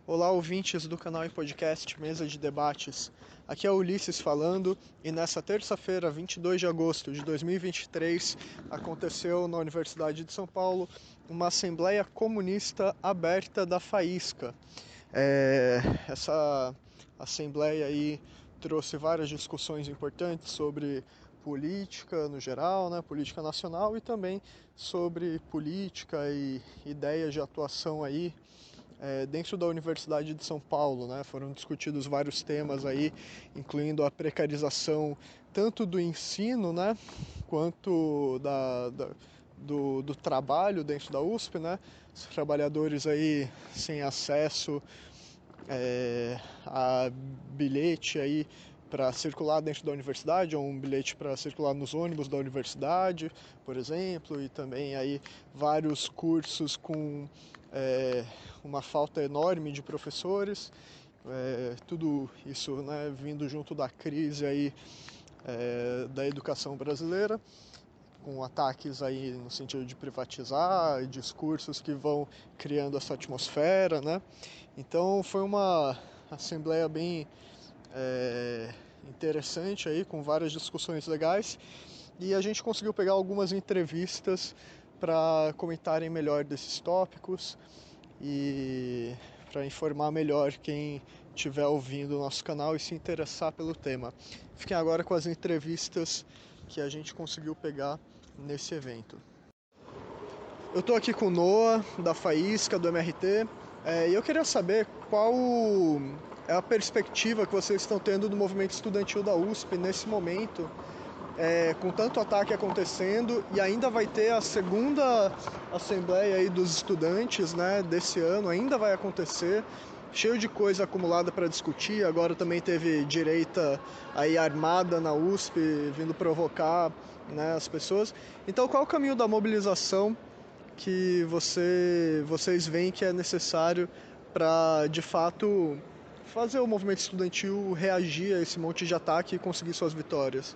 Olá, ouvintes do canal e podcast Mesa de Debates. Aqui é o Ulisses falando e nessa terça-feira, 22 de agosto de 2023, aconteceu na Universidade de São Paulo uma Assembleia Comunista Aberta da Faísca. Essa Assembleia aí trouxe várias discussões importantes sobre política no geral, né, política nacional e também sobre política e ideias de atuação aí dentro da Universidade de São Paulo, né, foram discutidos vários temas aí, incluindo a precarização tanto do ensino, né, quanto do trabalho dentro da USP, né, os trabalhadores aí sem acesso a bilhete aí para circular dentro da universidade, ou um bilhete para circular nos ônibus da universidade, por exemplo, e também aí vários cursos com uma falta enorme de professores, tudo isso, né, vindo junto da crise aí da educação brasileira, com ataques aí no sentido de privatizar, discursos que vão criando essa atmosfera, né? Então foi uma assembleia bem interessante aí, com várias discussões legais, e a gente conseguiu pegar algumas entrevistas para comentarem melhor desses tópicos e para informar melhor quem estiver ouvindo o nosso canal e se interessar pelo tema. Fiquem agora com as entrevistas que a gente conseguiu pegar nesse evento. Eu estou aqui com o Noah, da Faísca, do MRT, e eu queria saber qual é a perspectiva que vocês estão tendo do movimento estudantil da USP nesse momento, com tanto ataque acontecendo, e ainda vai ter a segunda assembleia aí dos estudantes, né, desse ano, ainda vai acontecer, cheio de coisa acumulada para discutir. Agora também teve direita aí armada na USP vindo provocar, né, as pessoas. Então qual é o caminho da mobilização que vocês veem que é necessário para, de fato, fazer o movimento estudantil reagir a esse monte de ataque e conseguir suas vitórias?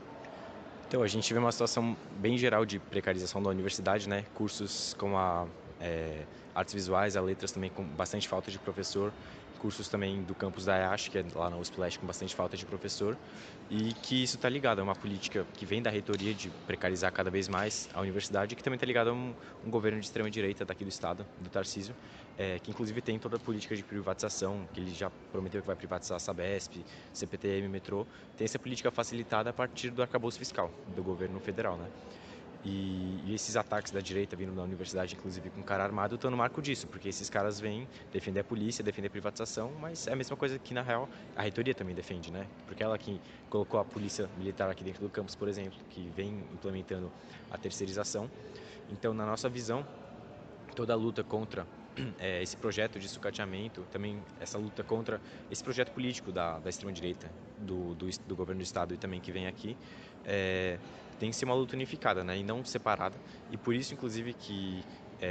Então, a gente vê uma situação bem geral de precarização da universidade, né? Cursos como artes visuais, a letras também com bastante falta de professor, cursos também do campus da EASH, que é lá na USP Leste, com bastante falta de professor, e que isso está ligado a uma política que vem da reitoria de precarizar cada vez mais a universidade, que também está ligado a um governo de extrema-direita daqui do estado, do Tarcísio, que inclusive tem toda a política de privatização, que ele já prometeu que vai privatizar a Sabesp, CPTM, metrô, tem essa política facilitada a partir do arcabouço fiscal do governo federal, né? E esses ataques da direita vindo da universidade, inclusive com cara armado, estão no marco disso, porque esses caras vêm defender a polícia, defender a privatização, mas é a mesma coisa que, na real, a reitoria também defende, né? Porque ela que colocou a polícia militar aqui dentro do campus, por exemplo, que vem implementando a terceirização. Então, na nossa visão, toda a luta contra esse projeto de sucateamento, também essa luta contra esse projeto político da extrema-direita, do governo do Estado e também que vem aqui, tem que ser uma luta unificada, né, e não separada. E por isso, inclusive, que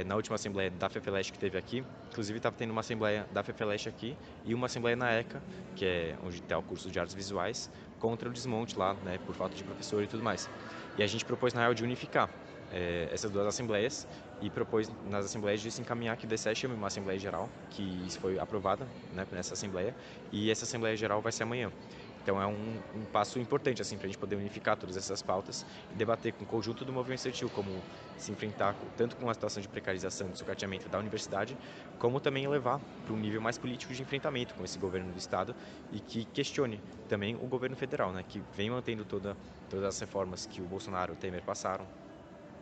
na última assembleia da FEFELESH que teve aqui, inclusive estava tendo uma assembleia da FEFELESH aqui e uma assembleia na ECA, que é onde está o curso de artes visuais, contra o desmonte lá, né, por falta de professor e tudo mais. E a gente propôs, na real, de unificar essas duas assembleias e propôs nas assembleias de se encaminhar que o DCE chame uma assembleia geral, que isso foi aprovada, né, nessa assembleia, e essa assembleia geral vai ser amanhã. Então é um passo importante assim, para a gente poder unificar todas essas pautas e debater com o conjunto do movimento estudantil como se enfrentar tanto com a situação de precarização, de sucateamento da universidade, como também levar para um nível mais político de enfrentamento com esse governo do Estado e que questione também o governo federal, né, que vem mantendo todas as reformas que o Bolsonaro e o Temer passaram,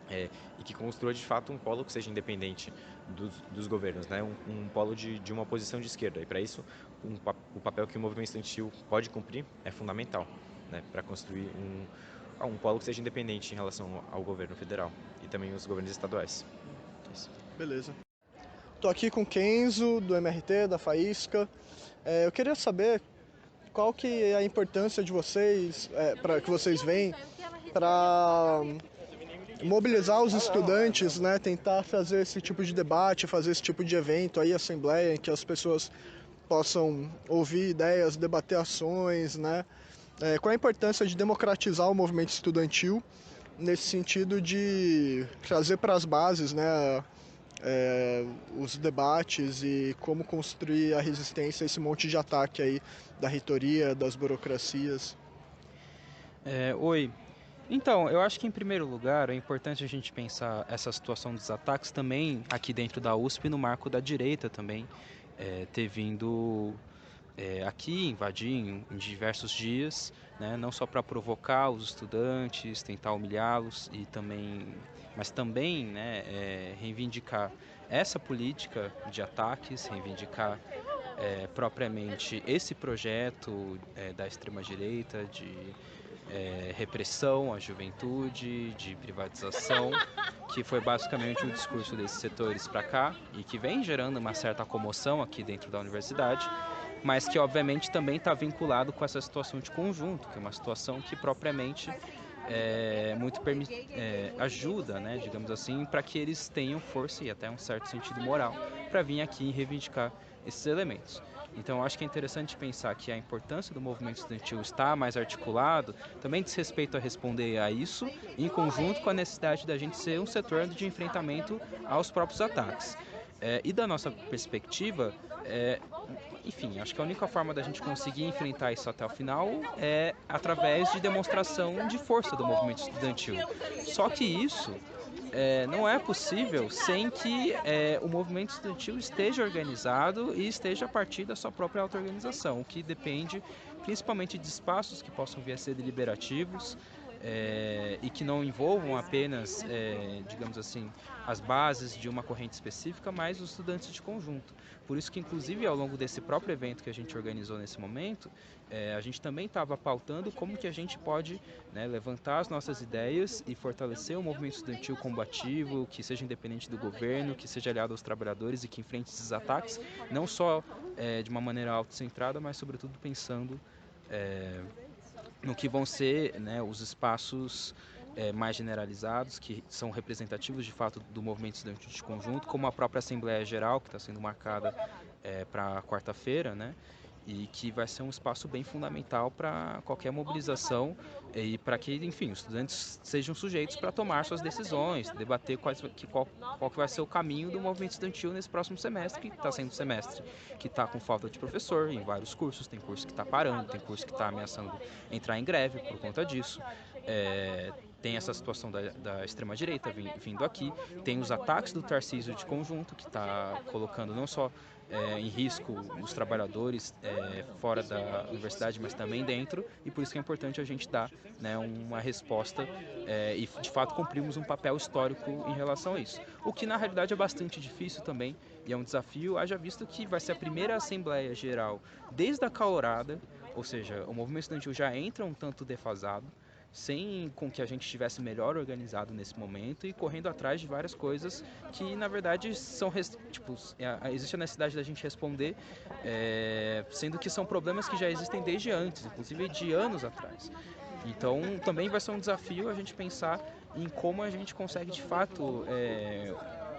e que construa de fato um polo que seja independente dos governos, né? Um polo de uma posição de esquerda. E para isso, o papel que o movimento estudantil pode cumprir é fundamental, né? Para construir um polo que seja independente em relação ao governo federal e também os governos estaduais. Isso. Beleza. Estou aqui com o Kenzo, do MRT, da Faísca. Eu queria saber qual que é a importância de vocês, para que vocês veem, para mobilizar os estudantes, né, tentar fazer esse tipo de debate, fazer esse tipo de evento aí, assembleia, em que as pessoas possam ouvir ideias, debater ações, né? Qual a importância de democratizar o movimento estudantil nesse sentido de trazer para as bases, né, os debates e como construir a resistência a esse monte de ataque aí da reitoria, das burocracias? Oi. Então, eu acho que em primeiro lugar é importante a gente pensar essa situação dos ataques também aqui dentro da USP no marco da direita também, ter vindo aqui invadir em diversos dias, né, não só para provocar os estudantes, tentar humilhá-los mas também, né, reivindicar essa política de ataques, reivindicar propriamente esse projeto da extrema-direita de repressão à juventude, de privatização, que foi basicamente o discurso desses setores para cá e que vem gerando uma certa comoção aqui dentro da universidade, mas que obviamente também está vinculado com essa situação de conjunto, que é uma situação que propriamente ajuda, né, digamos assim, para que eles tenham força e até um certo sentido moral para vir aqui e reivindicar esses elementos. Então, eu acho que é interessante pensar que a importância do movimento estudantil estar mais articulado também diz respeito a responder a isso, em conjunto com a necessidade da gente ser um setor de enfrentamento aos próprios ataques. E da nossa perspectiva, enfim, acho que a única forma da gente conseguir enfrentar isso até o final é através de demonstração de força do movimento estudantil. Só que isso não é possível sem que o movimento estudantil esteja organizado e esteja a partir da sua própria auto-organização, o que depende principalmente de espaços que possam vir a ser deliberativos e que não envolvam apenas, digamos assim, as bases de uma corrente específica, mas os estudantes de conjunto. Por isso que, inclusive, ao longo desse próprio evento que a gente organizou nesse momento, a gente também estava pautando como que a gente pode, né, levantar as nossas ideias e fortalecer o movimento estudantil combativo, que seja independente do governo, que seja aliado aos trabalhadores e que enfrente esses ataques, não só de uma maneira autocentrada, mas sobretudo pensando no que vão ser, né, os espaços mais generalizados, que são representativos de fato do movimento estudantil de conjunto, como a própria Assembleia Geral, que está sendo marcada para quarta-feira, né, e que vai ser um espaço bem fundamental para qualquer mobilização e para que, enfim, os estudantes sejam sujeitos para tomar suas decisões, debater qual que vai ser o caminho do movimento estudantil nesse próximo semestre, que está sendo um semestre que está com falta de professor em vários cursos, tem curso que está parando, tem curso que está ameaçando entrar em greve por conta disso. Tem essa situação da extrema-direita vindo aqui, tem os ataques do Tarcísio de conjunto, que está colocando não só em risco os trabalhadores fora da universidade, mas também dentro, e por isso que é importante a gente dar, né, uma resposta e de fato cumprirmos um papel histórico em relação a isso. O que na realidade é bastante difícil também, e é um desafio, haja visto que vai ser a primeira Assembleia Geral desde a calorada, ou seja, o movimento estudantil já entra um tanto defasado, sem com que a gente estivesse melhor organizado nesse momento e correndo atrás de várias coisas que na verdade são existe a necessidade da gente responder, sendo que são problemas que já existem desde antes, inclusive de anos atrás. Então também vai ser um desafio a gente pensar em como a gente consegue de fato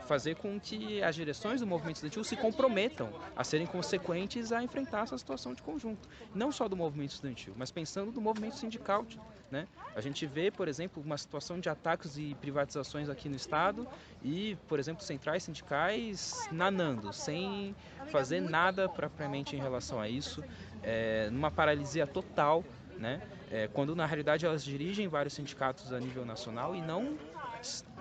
fazer com que as direções do movimento estudantil se comprometam a serem consequentes a enfrentar essa situação de conjunto. Não só do movimento estudantil, mas pensando do movimento sindical, né? A gente vê, por exemplo, uma situação de ataques e privatizações aqui no Estado e, por exemplo, centrais sindicais nanando, sem fazer nada propriamente em relação a isso, numa paralisia total, né? Quando na realidade elas dirigem vários sindicatos a nível nacional e não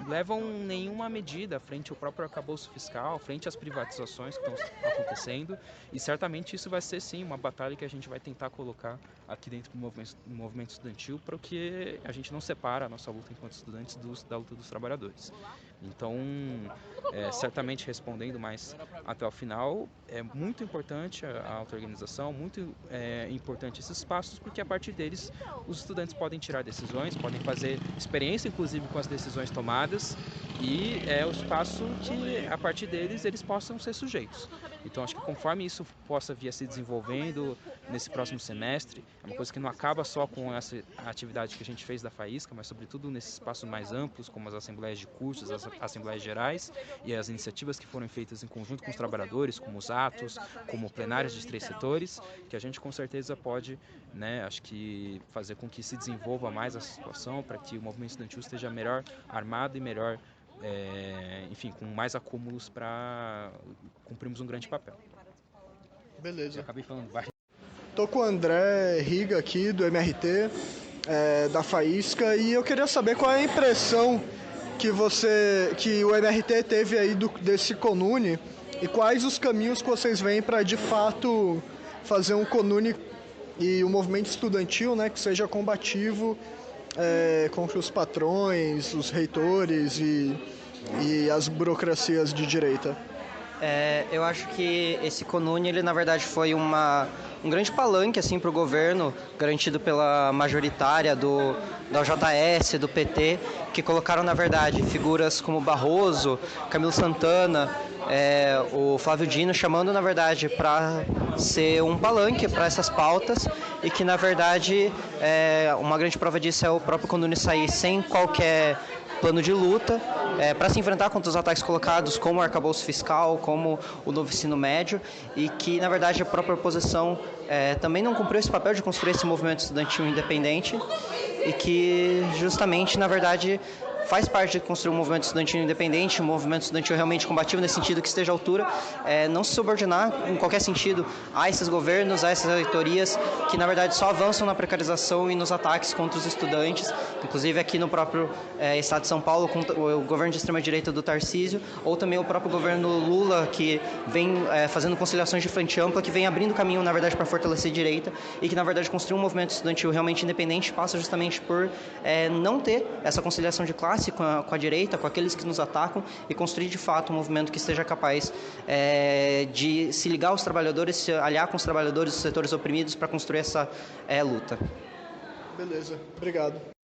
levam nenhuma medida frente ao próprio arcabouço fiscal, frente às privatizações que estão acontecendo, e certamente isso vai ser sim uma batalha que a gente vai tentar colocar aqui dentro do movimento estudantil, para que a gente não separa a nossa luta enquanto estudantes da luta dos trabalhadores. Então, certamente respondendo mais até o final, é muito importante a auto-organização, muito importante esses espaços, porque a partir deles os estudantes podem tirar decisões, podem fazer experiência inclusive com as decisões tomadas, e é o espaço que a partir deles eles possam ser sujeitos. Então acho que conforme isso possa vir a se desenvolvendo nesse próximo semestre, é uma coisa que não acaba só com essa atividade que a gente fez da Faísca, mas sobretudo nesses espaços mais amplos, como as assembleias de cursos, as assembleias gerais e as iniciativas que foram feitas em conjunto com os trabalhadores, como os atos, como plenárias de 3 setores, que a gente com certeza pode, né, acho que fazer com que se desenvolva mais a situação, para que o movimento estudantil esteja melhor armado e melhor enfim, com mais acúmulos para cumprirmos um grande papel. Beleza. Eu acabei falando Tô com o André Riga aqui do MRT, da Faísca, e eu queria saber qual é a impressão que o MRT teve aí desse Conune e quais os caminhos que vocês veem para de fato fazer um Conune e um movimento estudantil, né, que seja combativo contra os patrões, os reitores e as burocracias de direita. Eu acho que esse Conune, ele na verdade foi um grande palanque assim, para o governo, garantido pela majoritária da OJS, do PT, que colocaram na verdade figuras como Barroso, Camilo Santana, o Flávio Dino, chamando na verdade para ser um palanque para essas pautas, e que na verdade uma grande prova disso é o próprio Conune sair sem qualquer plano de luta para se enfrentar contra os ataques colocados, como o arcabouço fiscal, como o novo ensino médio, e que, na verdade, a própria oposição também não cumpriu esse papel de construir esse movimento estudantil independente, e que, justamente, na verdade, faz parte de construir um movimento estudantil independente, um movimento estudantil realmente combativo, nesse sentido que esteja à altura, não se subordinar em qualquer sentido a esses governos, a essas reitorias, que na verdade só avançam na precarização e nos ataques contra os estudantes, inclusive aqui no próprio estado de São Paulo, com o governo de extrema-direita do Tarcísio, ou também o próprio governo Lula, que vem fazendo conciliações de frente ampla, que vem abrindo caminho, na verdade, para fortalecer a direita, e que, na verdade, construir um movimento estudantil realmente independente passa justamente por não ter essa conciliação de classe com a direita, com aqueles que nos atacam, e construir de fato um movimento que esteja capaz de se ligar aos trabalhadores, se aliar com os trabalhadores dos setores oprimidos para construir essa luta. Beleza, obrigado.